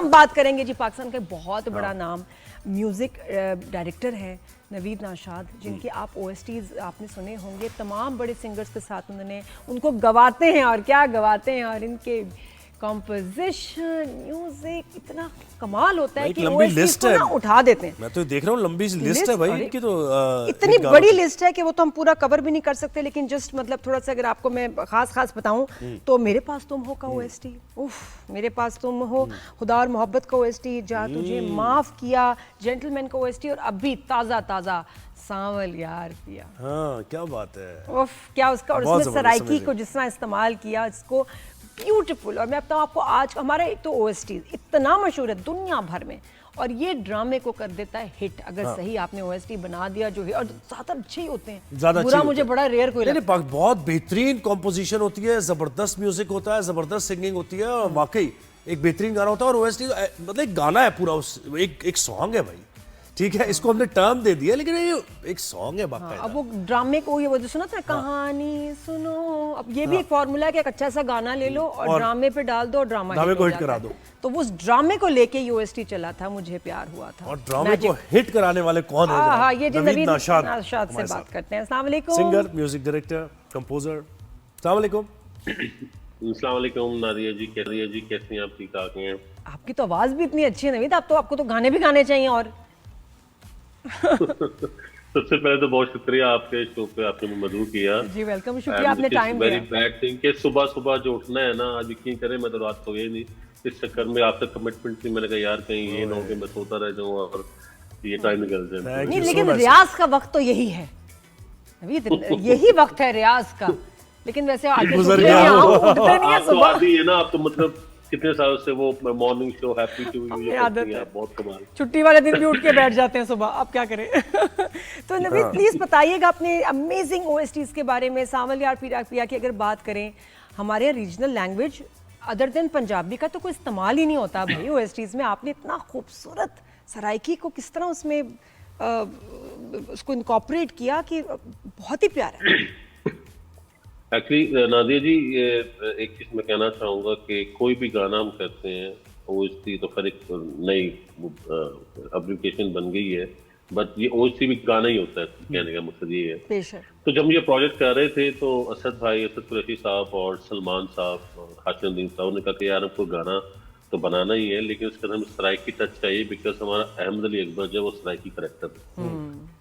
हम बात करेंगे जी पाकिस्तान का बहुत बड़ा नाम म्यूज़िक डायरेक्टर है नवीद नाशाद, जिनके आप ओएसटीज आपने सुने होंगे। तमाम बड़े सिंगर्स के साथ उन्होंने उनको गवाते हैं और क्या गवाते हैं, और इनके कॉम्पोजिशन म्यूजिक इतना कमाल होता है कि ओएसटीज को ना उठा देते हैं। मैं तो देख रहा हूँ लंबी लिस्ट है भाई इनकी, तो इतनी बड़ी लिस्ट है कि वो तो हम पूरा कवर भी नहीं कर सकते, लेकिन जस्ट मतलब थोड़ा सा अगर आपको मैं खास बताऊं तो मेरे पास तुम हो का ओएसटी, उफ मेरे पास तुम हो, खुदा और मोहब्बत का ओएसटी, जा तुझे माफ किया, जेंटलमैन का ओएसटी, और अभी ताजा सांवल यार पिया। हाँ क्या बात है, उफ क्या उसका, और उसमें सराइकी को जिस तरह इस्तेमाल किया इसको, ब्यूटीफुल। और मैं बताऊँ आपको, आज हमारा एक तो ओएसटी इतना मशहूर है दुनिया भर में, और ये ड्रामे को कर देता है हिट अगर सही आपने ओएसटी बना दिया जो है, और ज्यादा अच्छे ही होते हैं, ज्यादा बुरा मुझे बड़ा रेयर कोई लगता है। बहुत बेहतरीन कॉम्पोजिशन होती है, जबरदस्त म्यूजिक होता है, जबरदस्त सिंगिंग होती है, और वाकई एक बेहतरीन गाना होता है। और ओएसटी मतलब एक गाना है पूरा, एक सॉन्ग है भाई, ठीक है, इसको हमने टर्म दे दिया लेकिन ये एक सॉन्ग है बाकायदा। अब वो ड्रामे को ये वो सुना था, कहानी सुनो, अब ये भी एक फॉर्मूला है कि एक अच्छा सा गाना ले लो और ड्रामे पे डाल दो और ड्रामे को हिट करा दो। तो वो उस ड्रामे को लेके यूएसटी चला था, मुझे प्यार हुआ था। और ड्रामे को हिट कराने वाले कौन है? हाँ, ये नवीद नाशाद से बात करते हैं। अस्सलाम वालेकुम। Singer, music director, composer. अस्सलाम वालेकुम। अस्सलाम वालेकुम नादिया जी, कैसी हैं आप? ठीक ठाक हैं? आपकी तो आवाज भी इतनी अच्छी है नवीद, आपको तो गाने भी गाने चाहिए। और सबसे पहले तो बहुत शुक्रिया आपके शो पे, आपने मुझे मदऊ किया जी। वेलकम, शुक्रिया आपने टाइम दिया। वेरी बैड थिंग कि सुबह जो उठना है ना, आज यकीन करें मैं तो रात को गई नहीं, इस चक्कर में आपसे कमिटमेंट थी। मैंने कहा यार कहीं ये ना हो कि मैं सोता रह जाऊं और ये टाइम निकल जाए। नहीं, लेकिन रियाज का वक्त तो यही है नवीद, यही वक्त है रियाज का। लेकिन वैसे आगे गुजर गया उठते नहीं है सुबह। आदि है ना आप, तो मतलब कितने सालों से वो morning show happy to you करती हैं, बहुत कमाल। छुट्टी वाले दिन भी उठ के बैठ जाते हैं सुबह, आप क्या करें। तो नवीद प्लीज बताइएगा अपने अमेजिंग ओएसटीज के बारे में। सांवल यार पिया की अगर बात करें, हमारे यहाँ regional language other than Punjabi का तो कोई इस्तेमाल ही नहीं होता भाई ओएसटीज में। आपने इतना खूबसूरत सराइकी को किस तरह उसमें उसको इनकॉर्पोरेट किया कि बहुत ही प्यारा है। एक्चुअली नादिया जी, ये एक चीज मैं कहना चाहूंगा कि कोई भी गाना हम करते हैं ओएसटी तो फिर एक नई एप्लीकेशन बन गई है, बट ये ओएसटी भी गाना ही होता है, कहने का मकसद ये है। तो जब ये प्रोजेक्ट कर रहे थे तो असद कुरैशी साहब और सलमान साहब और हाशिम साहब ने कहा कि यार हमको गाना तो बनाना ही है, लेकिन उसके अंदर हमें सराइकी टच चाहिए, बिकॉज हमारा अहमद अली अकबर जो वो सराइकी करेक्टर है।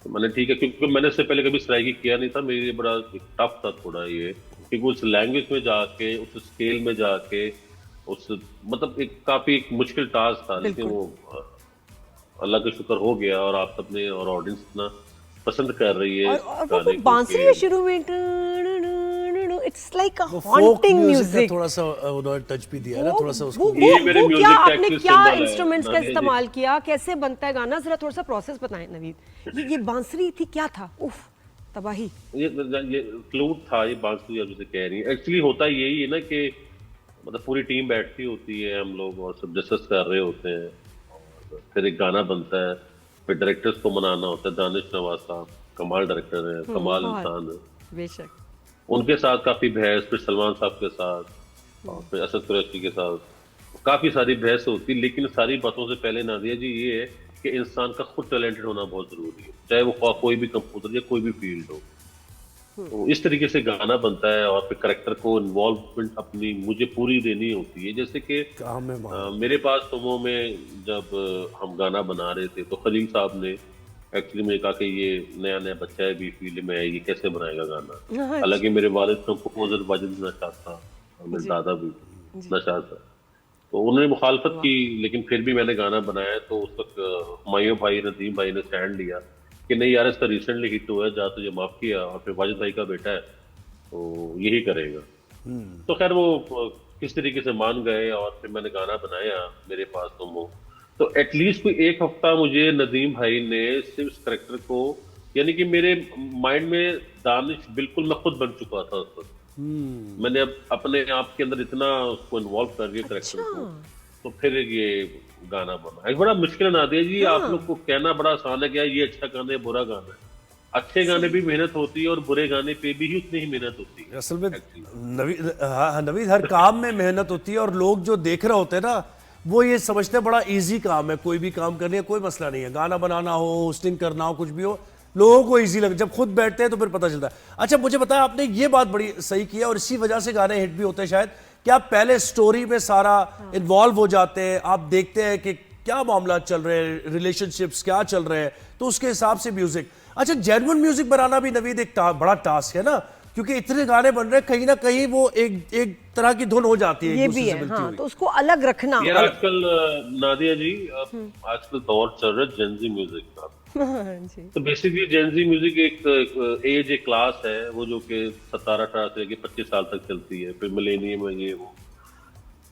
तो मैंने ठीक है, क्योंकि मैंने इससे पहले कभी सराइकी किया नहीं था, मेरे लिए बड़ा टफ था थोड़ा ये, क्योंकि उस लैंग्वेज में जाके, उस स्केल में जाके, उस मतलब एक काफी एक मुश्किल टास्क था, लेकिन वो अल्लाह का शुक्र हो गया, और आप सबने और ऑडियंस इतना पसंद कर रही है। और वो बांसुरी है शुरू में, it's like a haunting music, थोड़ा सा उन्होंने टच भी दिया ना, थोड़ा सा उसको। वो क्या आपने क्या इंस्ट्रूमेंट्स का इस्तेमाल किया, कैसे बनता है गाना, जरा थोड़ा सा प्रोसेस बताएं नवीद। ये बांसुरी थी, क्या था? उफ तबाही। ये फ्लूट था, ये बांसुरी आप जैसे कह रही है। एक्चुअली होता यही है ना कि मतलब पूरी टीम बैठती होती है, हम लोग और सब डिस्कस कर रहे होते हैं, और फिर एक गाना बनता है, फिर डायरेक्टर्स को मनाना होता है। दानिश नवाज साहब कमाल डायरेक्टर है, कमाल इंसान है बेशक, उनके साथ काफी बहस, फिर सलमान साहब के साथ और फिर असद कुरैशी के साथ काफी सारी बहस होती। लेकिन सारी बातों से पहले नादिया जी ये है कि इंसान का खुद टैलेंटेड होना बहुत जरूरी है, चाहे वो कोई भी कंपोजर या कोई भी फील्ड हो। तो इस तरीके से गाना बनता है, और फिर करेक्टर को इन्वॉल्वमेंट अपनी मुझे पूरी देनी होती है। जैसे कि मेरे पास तुमो में जब हम गाना बना रहे थे तो खलील साहब ने एक्चुअली मुझे कहा कि ये नया बच्चा है, भी फील्ड में है, ये कैसे बनाएगा गाना। हालांकि मेरे वालिद कंपोजर वाजिद नशाद था और मेरे दादा भी नशाद था, तो उन्होंने मुखालफत की, लेकिन फिर भी मैंने गाना बनाया। तो उस वक्त हुमायूं भाई, नदीम भाई ने स्टैंड लिया कि नहीं यार इसका रिसेंटली हिट हुआ है, जा तुझे माफ किया, और फिर वाजिद भाई का बेटा है तो यही करेगा। तो खैर वो किस तरीके से मान गए, और फिर मैंने गाना बनाया मेरे पास तुम हो। तो एटलीस्ट कोई एक हफ्ता मुझे नदीम भाई ने सिर्फ इस करेक्टर को, यानी कि मेरे माइंड में दानिश बिल्कुल मैं खुद बन चुका था उस वक्त। मैंने अब अपने आप के अंदर इतना उसको इन्वॉल्व कर दिया करेक्टर को, तो फिर ये गाना बना। एक बड़ा मुश्किल ना दिया जी, आप लोग को कहना बड़ा आसान है कि ये अच्छा गाना है, बुरा गाना है। अच्छे गाने भी मेहनत होती है और बुरे गाने पे भी उतनी ही मेहनत होती है। असल में नवीद हर काम में मेहनत होती है, और लोग जो देख रहे होते हैं ना वो ये समझते हैं बड़ा इजी काम है, कोई भी काम करने का कोई मसला नहीं है, गाना बनाना हो, होस्टिंग करना हो, कुछ भी हो, लोगों को इजी लग, जब खुद बैठते हैं तो फिर पता चलता है। अच्छा मुझे बताया, आपने ये बात बड़ी सही की है और इसी वजह से गाने हिट भी होते हैं शायद, कि आप पहले स्टोरी में सारा इन्वॉल्व हो जाते हैं, आप देखते हैं कि क्या मामला चल रहे हैं, रिलेशनशिप्स क्या चल रहे हैं, तो उसके हिसाब से म्यूजिक। अच्छा जेन्युइन म्यूजिक बनाना भी नवीद एक बड़ा टास्क है ना, क्योंकि इतने गाने बन रहे हैं, कहीं ना कहीं वो एक तरह की धुन हो जाती है, ये एक दूसरे भी से है, मिलती हाँ, हुई। तो उसको अलग रखना। यार आजकल नादिया जी, आजकल दौर चल रहा है जेनजी म्यूजिक का। जी। तो बेसिकली जेनजी म्यूजिक एक एज, एक क्लास है, वो जो कि 17-18 से लेकर 25 साल तक चलती है, फिर मिलेनियम है, ये वो।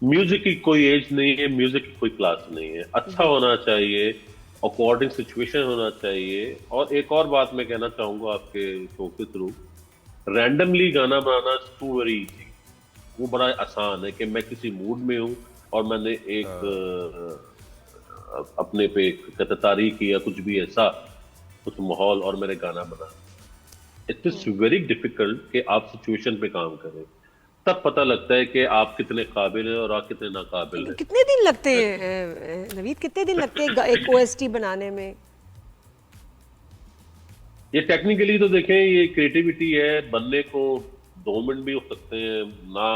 म्यूजिक की कोई एज नहीं है, म्यूजिक की कोई क्लास नहीं है, अच्छा होना चाहिए, अकॉर्डिंग सिचुएशन होना चाहिए। और एक और बात मैं कहना चाहूंगा आपके शो के थ्रू, रैंडमली गाना बनाना टू वेरी इजी, वो बड़ा आसान है कि मैं किसी मूड में हूँ और मैंने एक अपने पे तारीख किया, कुछ भी ऐसा कुछ माहौल, और मेरे गाना बना। इट इज वेरी डिफिकल्ट कि आप सिचुएशन पे काम करें, तब पता लगता है कि आप कितने काबिल हैं और आप कितने नाकाबिल हैं। कितने दिन लगते हैं नवीद, कितने दिन लगते हैं एक ओएसटी बनाने में? ये टेक्निकली तो देखें, ये क्रिएटिविटी है, बनने को 2 मिनट भी हो सकते हैं ना,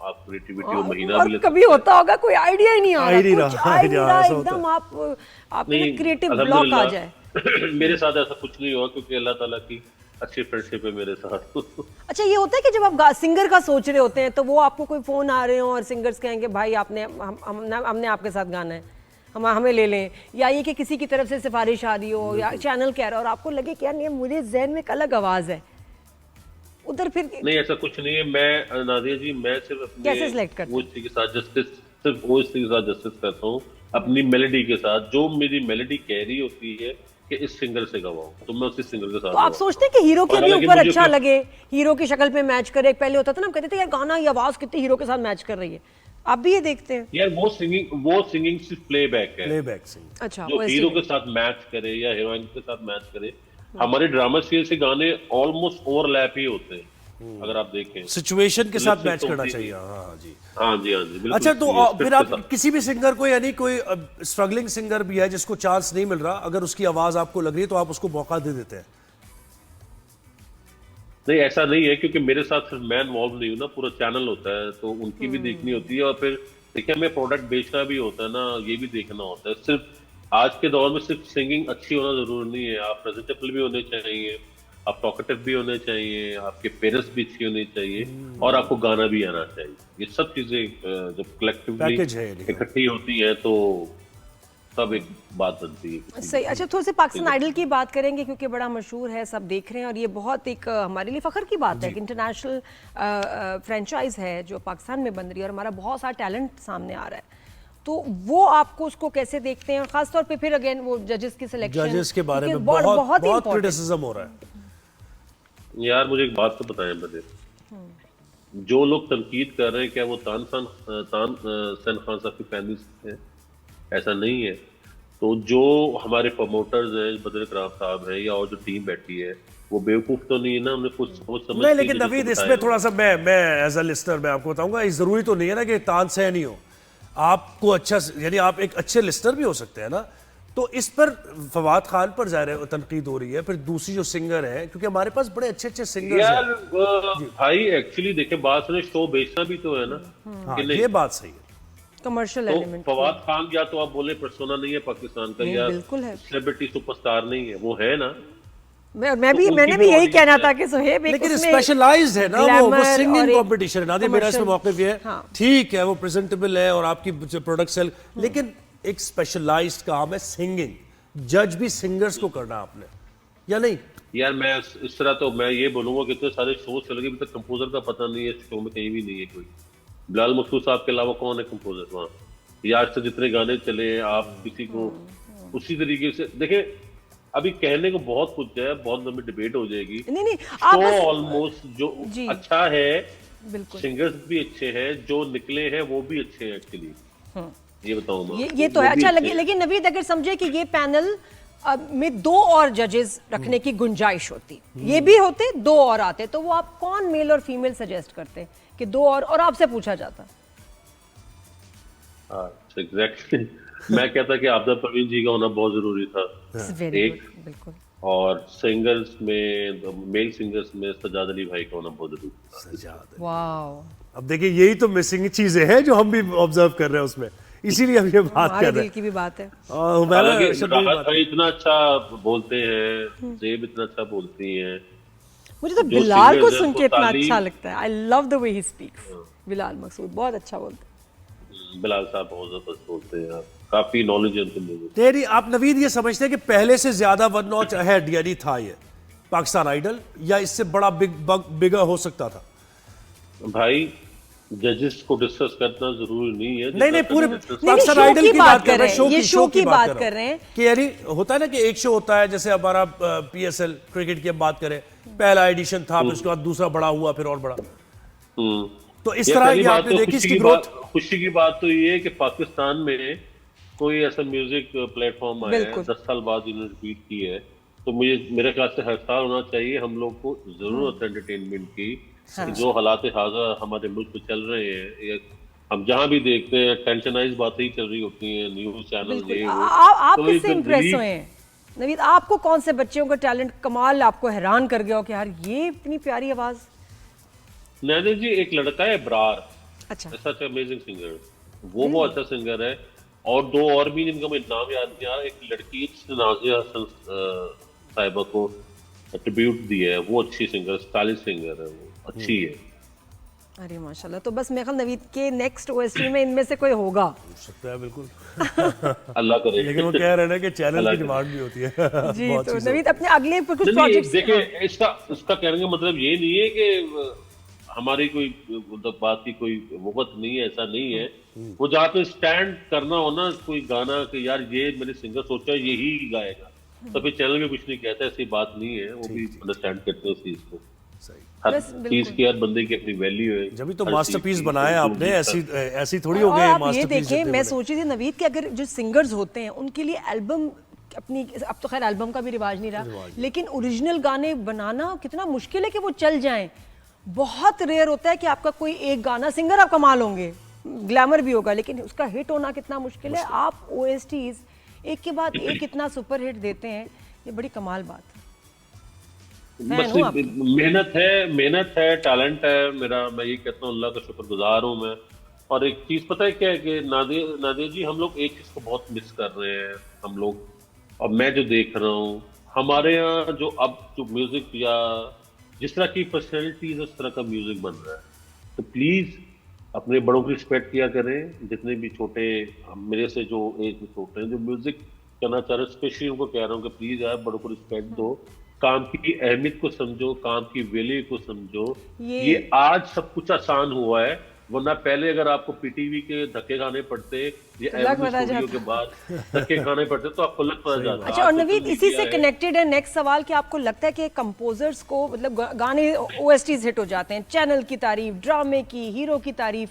आप क्रिएटिविटी को महीना और भी ले कभी होता होगा कोई आइडिया ही नहीं आ आ ही नहीं रहा, रहा, कुछ आ ही नहीं रहा, ऐसा होता एकदम आप में नहीं, क्रिएटिव ब्लॉक आ अल्हम्दुलिल्लाह, जाए। मेरे साथ ऐसा कुछ नहीं हुआ, क्योंकि अल्लाह ताला की अच्छी फ्रेंडशिप है मेरे साथ। अच्छा ये होता है कि जब आप सिंगर का सोच रहे होते हैं तो वो आपको कोई फोन आ रहे हो और सिंगर्स कहेंगे भाई आपने हमने आपके साथ गाना है, हमें ले लें, या ये कि किसी की तरफ से सिफारिश आ रही हो या चैनल कह रहा हो और आपको लगे कि यार नहीं मुझे ज़हन में एक अलग आवाज़ है, उधर फिर नहीं ऐसा कुछ नहीं है। मैं नादिया जी, मैं सिर्फ कैसे select करते अपने वो के साथ जस्टिस, सिर्फ वो के साथ जस्टिस करता हूँ अपनी मेलोडी के साथ। जो मेरी मेलोडी कह रही होती है कि इस सिंगर से गवाऊं, तो मैं उसी सिंगर के साथ तो आप सोचते हैं कि हीरो के और भी हालांकि ऊपर मुझे अच्छा कुछ- लगे, हीरो की शक्ल पे मैच करे? पहले होता था ना, हम कहते थे यार गाना ये आवाज़ कितनी हीरो के साथ मैच कर रही है, आप भी ये देखते हैं? यार वो सिंगिंग सिर्फ प्लेबैक है, प्लेबैक सिंग। अच्छा जो वैसे हीरो के साथ मैच करे या हीरोइन के साथ मैच करे। हमारे ड्रामा सीरियल से गाने ऑलमोस्ट ओवरलैप ही होते हैं, अगर आप देखें। सिचुएशन के साथ लिपस्टिक मैच तो करना होती चाहिए। है। हाँ जी। हाँ जी, हाँ जी, बिल्कुल। अच्छा तो ये फिर script आप के साथ। किसी भी सिंगर को, यानी कोई स्ट्रगलिंग सिंगर भी है जिसको चांस नहीं मिल रहा, अगर उसकी आवाज आपको लग रही है तो आप उसको मौका दे देते हैं? नहीं ऐसा नहीं है, क्योंकि मेरे साथ सिर्फ मैं इन्वॉल्व नहीं हूँ ना, पूरा चैनल होता है, तो उनकी भी देखनी होती है। और फिर देखिए, हमें प्रोडक्ट बेचना भी होता है ना, ये भी देखना होता है। सिर्फ आज के दौर में सिर्फ सिंगिंग अच्छी होना जरूरी नहीं है, आप प्रेजेंटेबल भी होने चाहिए, आप टॉकेटिव भी होने चाहिए, आपके पेरेंट्स भी अच्छी होनी चाहिए, और आपको गाना भी आना चाहिए। ये सब चीजें जब कलेक्टिवली पैकेज है ये। इकट्ठी होती हैं तो तब एक बात बनती है। सही। अच्छा थोड़ा से पाकिस्तान आइडल की बात करेंगे, क्योंकि बड़ा मशहूर है, सब देख रहे हैं, और ये बहुत एक हमारे लिए फ़ख्र की बात है कि इंटरनेशनल फ्रेंचाइज है जो पाकिस्तान में बन रही है और हमारा बहुत सारा टैलेंट सामने आ रहा है। तो वो आपको उसको कैसे देखते हैं, खासतौर पे फिर अगेन वो जजेस की सिलेक्शन, जजेस के बारे में बहुत बहुत क्रिटिसिज्म हो रहा है। यार मुझे एक बात तो बताएं बदे, जो लोग तनकीद कर रहे हैं क्या वो तान सेन खान साहब की फैमिली है? ऐसा नहीं है। तो जो हमारे प्रमोटर्स हैं, बदर कराम साहब है, या और जो टीम बैठी है, वो बेवकूफ तो नहीं है ना, उन्हें कुछ सोच समझ नहीं, के लेकिन जजेस को नवीद इसमें बताया थोड़ा सा मैं एज अ लिस्टर मैं आपको बताऊंगा, ये जरूरी तो नहीं है ना कि तानसेन ही हो। आपको अच्छा, यानी आप एक अच्छे लिस्टर भी हो सकते हैं ना। तो इस पर फवाद खान पर ज़ाहिर तनकीद हो रही है, फिर दूसरी जो सिंगर है, क्योंकि हमारे पास बड़े अच्छे अच्छे सिंगर्स यार हैं। भाई एक्चुअली देखे, बात सुने, शो बेचना भी तो है ना, हाँ, कि नहीं? ये बात सही है। कमर्शियल तो एलिमेंट। फवाद खान या तो आप बोले पर्सोना नहीं है पाकिस्तान का, नहीं, या बिल्कुल है। सेलिब्रिटी सुपरस्टार नहीं है, वो है ना। मैंने भी उनकी भी यही audience कहना है। था कि सुहेब एक लेकिन उसमें स्पेशलाइज्ड है ना वो glamour सिंगिंग और एक कंपटीशन है ना, मेरा इसमें commercial- मौक़िफ़ ये है, हाँ। ठीक है वो प्रेजेंटेबल है और आपकी प्रोडक्ट सेल, लेकिन एक स्पेशलाइज्ड काम है सिंगिंग। जज भी सिंगर्स को करना आपने, या नहीं? यार मैं इस तरह तो मैं ये बोलूंगा कि इतने सारे शो चल गए, अभी तक कंपोजर का पता नहीं है शो में, कहीं भी नहीं है कोई। बिलाल मसूद साहब के अलावा कौन है कंपोजर वहाँ? ये आज तक जितने गाने चले हैं, आप किसी को उसी तरीके से देखें। अभी कहने को बहुत कुछ है, बहुत लंबी डिबेट हो जाएगी। नहीं आप तो बस- ऑलमोस्ट जो जी। अच्छा है, बिल्कुल सिंगर्स भी अच्छे हैं, जो निकले हैं वो भी अच्छे हैं एक्चुअली। ये बताऊं मैं ये आपको, तो है। वो भी अच्छा अच्छे हैं। लेकिन नवीद अगर समझे कि ये पैनल में 2 और जजेस रखने की गुंजाइश होती, ये भी होते 2 और आते, तो वो आप कौन मेल और फीमेल सजेस्ट करते कि 2 और आपसे पूछा जाता? एग्जैक्टली। मैं कहता कि आपदा प्रवीण जी का होना बहुत जरूरी था। वेरी एक, गुड, बिल्कुल। और सिंगर्स में, मेल सिंगर्स में सज्जाद अली भाई का होना बहुत जरूरी था। सजाद। वाओ, अब देखिए यही तो मिसिंग चीजें हैं जो हम भी ऑब्जर्व कर रहे हैं उसमें, इसीलिए हम ये बात हमारे कर रहे दिल की भी बात है। हैं। और हुमैरा हालांकि शब्द भी राहत बात भाई इतना अच्छा बोलते हैं, जेब इतना अच्छा बोलती हैं, मुझे तो जो बिलाल को सिंगर्स हैं सुन उनको के इतना अच्छा तालीम। लगता है। I love the way he speaks. Bilal Maqsood बहुत अच्छा बोलते हैं। बिलाल साहब बहुत जबरदस्त बोलते हैं, काफी नॉलेज है उनके लोगों तेरी आप नवीद ये समझते हैं कि पहले से ज्यादा वन नॉच अहेड यानी था ये पाकिस्तान आइडल, या इससे बड़ा बिगर हो सकता था? को। भाई जजेस को डिस्कस करना जरूरी नहीं है। नहीं नहीं, पूरे जितना discuss- पाकिस्तान शो आइडल की की बात बात कर कर रहे रहे हैं, हैं, ये शो की बात कर रहे हैं। कि यानी होता है ना कि एक शो होता है, जैसे हमारा पीएसएल क्रिकेट की हम बात करें, पहला एडिशन था, फिर उसके बाद दूसरा बड़ा हुआ, फिर और बड़ा। हम्म। तो इस ये तरह पहली ये बात आपने तो देखी खुशी इसकी की ग्रोथ। खुशी की बात तो ये है कि पाकिस्तान में कोई ऐसा म्यूजिक प्लेटफॉर्म आया है, बिल्कुल। 10 साल बाद इन्होंने रिपीट की है। तो मुझे मेरे ख्याल से हर साल होना चाहिए। हम लोग को जरूरत है एंटरटेनमेंट की। कि जो हालात हाजा हमारे मुल्क में चल रहे हैं, ये हम जहां भी देखते हैं टेंशनाइज बातें ही चल रही होती हैं, न्यूज चैनल बिल्कुल। ये वो। आप तो किससे एक इम्प्रेस रिलीफ। हुए हैं नवीद? आपको कौन से बच्चों का टैलेंट कमाल आपको हैरान कर गया हो कि यार ये इतनी प्यारी आवाज? नैदर जी, एक लड़का है ब्रार, अच्छा, सच अमेजिंग सिंगर, वो बहुत अच्छा सिंगर है। और दो और भी जिनका मुझे नाम याद नहीं आ रहा। एक लड़की जिसने नाजिया हसन साहिबा को ट्रिब्यूट दिया है, वो अच्छी सिंगर, स्टाइलिश सिंगर है, वो अच्छी है। अरे माशाल्लाह। तो बस मेरे ख्याल नवीद के नेक्स्ट ओएसटी में इनमें से कोई होगा। हो सकता है बिल्कुल। अल्लाह करे। लेकिन वो कह रहे हैं ना कि चैनल अलग की है। डिमांड भी होती है। जी, बहुत तो चीजें नवीद होती अपने अगले कुछ नहीं, प्रोजेक्ट्स। देखिए इसका कहने का मतलब ये नहीं है कि हमारी कोई मतलब बात की कोई वक़्त नहीं है, ऐसा नहीं है। वो जहाँ पे स्टैंड करना हो ना, कोई गाना कि यार ये मैंने सिंगर सोचा है यही गाएगा, तो फिर चैनल में कुछ नहीं कहता, ऐसी बात नहीं है। वो भी अंडरस्टैंड करते हैं उस चीज को। सही। हर बस चीज बिल्कुल। की, हर बंदे की अपनी वैल्यू है। जब भी तो हर मास्टरपीस चीज की बनाया जो आपने, गीत ऐसी ऐसी थोड़ी हो और गए आप ये मास्टरपीस। देखें, मैं सोच रही थी नवीद कि अगर जो सिंगर्स होते हैं उनके लिए एल्बम अपनी, अब तो खैर एल्बम का भी रिवाज नहीं रहा, लेकिन ओरिजिनल गाने बनाना कितना मुश्किल है कि वो चल जाएं। बहुत रेयर होता है कि आपका कोई एक गाना, सिंगर आप कमाल होंगे, ग्लैमर भी होगा, लेकिन उसका हिट होना कितना मुश्किल है। आप ओएसटीज एक के बाद एक इतना सुपर हिट देते हैं, ये बड़ी कमाल बात है। फैन बस हूं आपकी। मेहनत है, टैलेंट है मेरा। मैं ये कहता हूँ, अल्लाह का शुक्रगुजार हूँ मैं। और एक चीज पता है क्या है कि नादिर जी, हम लोग एक चीज को बहुत मिस कर रहे हैं हम लोग। और मैं जो देख रहा हूँ हमारे यहाँ जो म्यूजिक या जिस तरह की पर्सनैलिटीज, उस तरह का म्यूजिक बन रहा है। तो प्लीज अपने बड़ों की रिस्पेक्ट किया करें। जितने भी छोटे, मेरे से जो एज में छोटे हैं, जो म्यूजिक करना चाह रहे हैं, स्पेशली उनको कह रहा हूँ कि प्लीज यार बड़ों को रिस्पेक्ट दो। काम की अहमियत को समझो, काम की वैल्यू को समझो। ये आज सब कुछ आसान हुआ है, वरना पहले अगर आपको पीटीवी के धक्के खाने पड़ते, ये तो लग एवरेज बता स्टूडियो जाता। के बाद धक्के खाने पड़ते, तो आपको लग पड़ जाता। अच्छा, और आज नवीद social इसी से media है। कनेक्टेड है नेक्स्ट सवाल कि आपको लगता है कि कंपोजर्स को, मतलब गाने ओएसटीज हिट हो जाते हैं, चैनल की तारीफ, ड्रामे की, हीरो की तारीफ,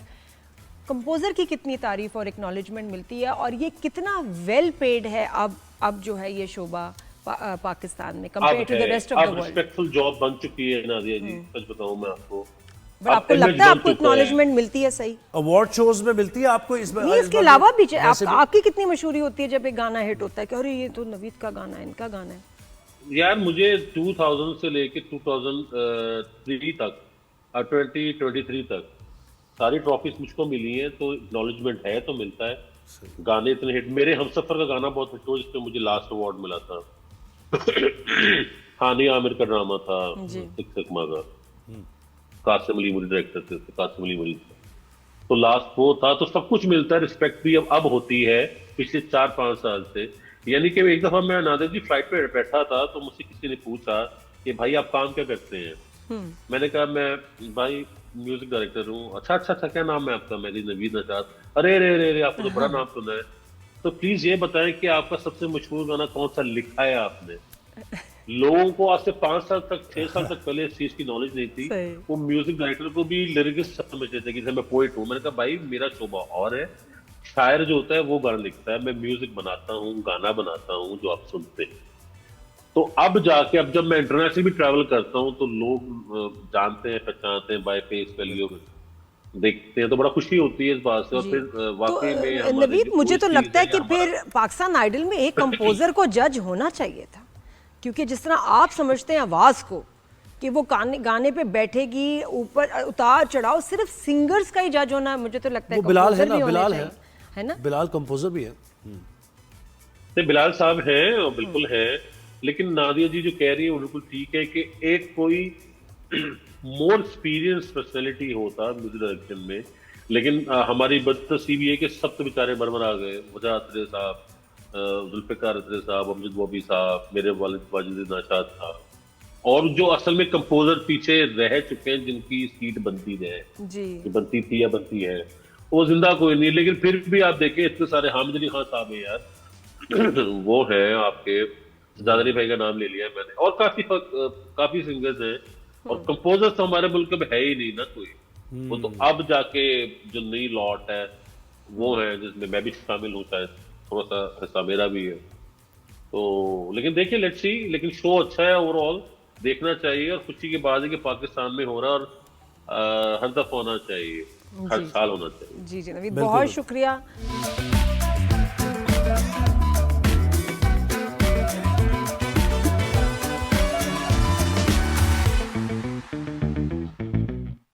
कंपोजर की कितनी तारीफ और एक्नॉलेजमेंट मिलती है, और ये कितना वेल पेड है अब जो है ये शोभा पाकिस्तान में compare to the rest of the world? Respectful job बन चुकी है नादिया जी, सच बताऊं मैं आपको। बट आपको image लगता है बन आपको चुका है। एक्नॉलेजमेंट मिलती है? सही अवार्ड शोज में मिलती है आपको नहीं, इसके अलावा भी आपकी कितनी मशहूरी होती है जब एक गाना हिट होता है कि अरे ये तो नवीद का गाना है, इनका गाना है? यार मुझे 2000 से लेके 2003 तक और 2023 तक सारी ट्रॉफीज मुझको मिली हैं, तो एक्नॉलेजमेंट है तो मिलता है। गाने इतने हिट, मेरे हमसफर का गाना बहुत हिट हुआ, जिसपे मुझे लास्ट अवार्ड मिला था। हानी आमिर का ड्रामा था, जी। सिक्मा का, कासिम अली मुरी डायरेक्टर थे, कासिम अली मुरी। तो लास्ट वो था, तो सब कुछ मिलता है। रिस्पेक्ट भी अब होती है पिछले 4-5 साल से। यानी कि एक दफा मैं नादिर जी फ्लाइट पे बैठा था, तो मुझसे किसी ने पूछा कि भाई आप काम क्या करते हैं? मैंने कहा मैं भाई म्यूजिक डायरेक्टर हूँ। अच्छा, क्या नाम है आपका? मेरी नवीद नशाद। अरे आपको तो बड़ा नाम सुना है। तो प्लीज ये बताएं कि आपका सबसे मशहूर गाना कौन सा लिखा है आपने? लोगों को आज से 5 साल तक, 6 साल तक पहले इस चीज की नॉलेज नहीं थी। सही। वो म्यूजिक डायरेक्टर को भी लिरिक्स समझते थे कि मैं पोइट हूँ। मैंने कहा भाई मेरा शोभा और है, शायर जो होता है वो गाना लिखता है, मैं म्यूजिक बनाता हूँ, गाना बनाता हूँ जो आप सुनते हैं। तो अब जाके, अब जब मैं इंटरनेशनल भी ट्रैवल करता हूँ, तो लोग जानते हैं, पहचानते हैं बाय फेस वैल्यू। देखते हैं तो बड़ा खुशी होती है इस बात से। और जी। फिर वाकई में तो हमारे नवीद, जो मुझे तो OSTs लगता है हैं, कि हमारा- फिर पाकिस्तान आइडल में एक कंपोजर को जज होना चाहिए था, क्योंकि जिस तरह आप समझते हैं आवाज को कि वो गाने पे बैठेगी, ऊपर उतार चढ़ाव सिर्फ सिंगर्स का ही जज होना है, मुझे तो लगता है वो बिलाल है composer ना, भी होने बिलाल चाहिए, है ना? बिलाल कंपोजर भी है। नहीं, बिलाल साहब हैं और बिल्कुल हैं, लेकिन नादिया जी जो कह रही है वो बिल्कुल ठीक है कि एक कोई मोर एक्सपीरियंस पर्सनैलिटी होता म्यूजिक डायरेक्शन में। लेकिन हमारी बदनसीबी है कि सब तो बेचारे मरमरा गए। वजह अतरे साहब, जुल्फिकार अतरे साहब, अमजद बॉबी साहब, मेरे वालिद वाजिद नाशाद साहब, और जो असल में कंपोजर पीछे रह चुके हैं जिनकी सीट बनती है, जी। जो बनती थी या बनती है, वो जिंदा कोई नहीं। लेकिन फिर भी आप देखें इतने सारे, हामिद अली खान साहब हैं यार, वो है आपके, सजाद अली भाई का नाम ले लिया है मैंने, और काफी सिंगर्स हैं। और कंपोजर्स तो हमारे मुल्क में है ही नहीं ना कोई। वो तो अब जाके जो नई लॉट है वो है, जिसमें मैं भी शामिल हूँ, शायद थोड़ा सा हिस्सा मेरा भी है। तो लेकिन देखिए, लेट्स सी। लेकिन शो अच्छा है, ओवरऑल देखना चाहिए, और खुशी की बात है कि पाकिस्तान में हो रहा है, और हर दफा होना चाहिए, हर जी। साल होना चाहिए। जी जी नवीद, बहुत शुक्रिया।